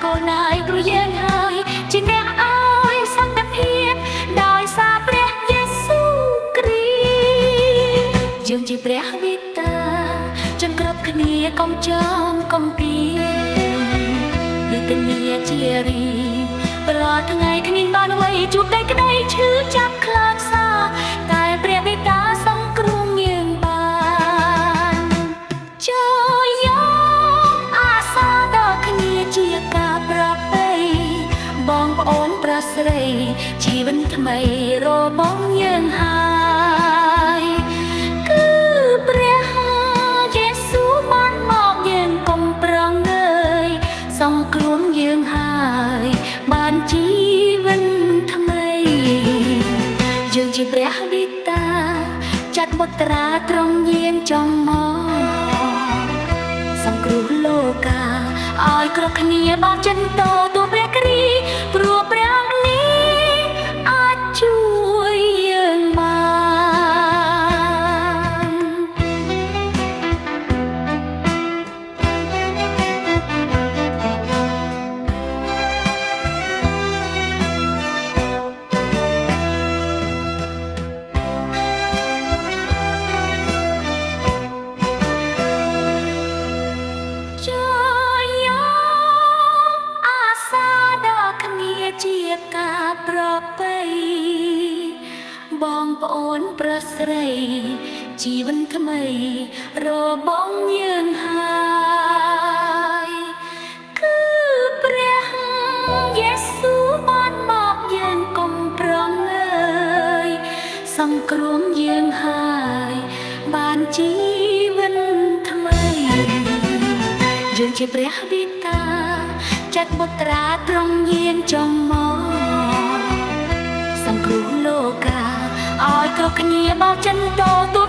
កូនហើយព្រោះយើងហើយជាអ្នកឲ្យសន្តិភាពដោយសារព្រះយេស៊ូវគ្រីស្ទយើងជាព្រះវិតាចង់គ្រប់គ្នាកុំចងកុំពីឬទនីជារីប្រឡថ្ងៃគ្មានបានអ្វីជួបតែក្តីឈឺចាប់ខ្លោចសាតែព្រះវិតាសង្គ្រោះយើងបានចូលយកអាសាដល់គ្នាជាការប្រពៃបងប្អូនប្រស្រីជីវិតថ្មីរបស់យើងហើយគឺព្រះយេស៊ូវបានមកយើងកុំប្រងើយសង្គ្រោះយើងហើយបានជីវិតថ្មីយើងជាព្រះវិតាចាត់បុត្រាត្រង់យាងចង់មកសង្គ្រោះលោកាឲ្យគ្រប់គ្នាបានចិនតទូព្រះគ្រីស្ទព្រោះព្រះនេះអាចជួយយើងបានជាការប្រពៃបងប្អូនប្រស្រីជីវិតថ្មីរបស់យើងហើយគឺព្រះយេស៊ូវបានមកយើងកុំប្រងើយសង្គ្រោះយើងហើយបានជីវិតថ្មីយើងជាព្រះវិតាចាត់បុត្រាត្រង់យាងចង់មកសង្គ្រោះលោកាឲ្យគ្រប់គ្នាបោកចិនតទូ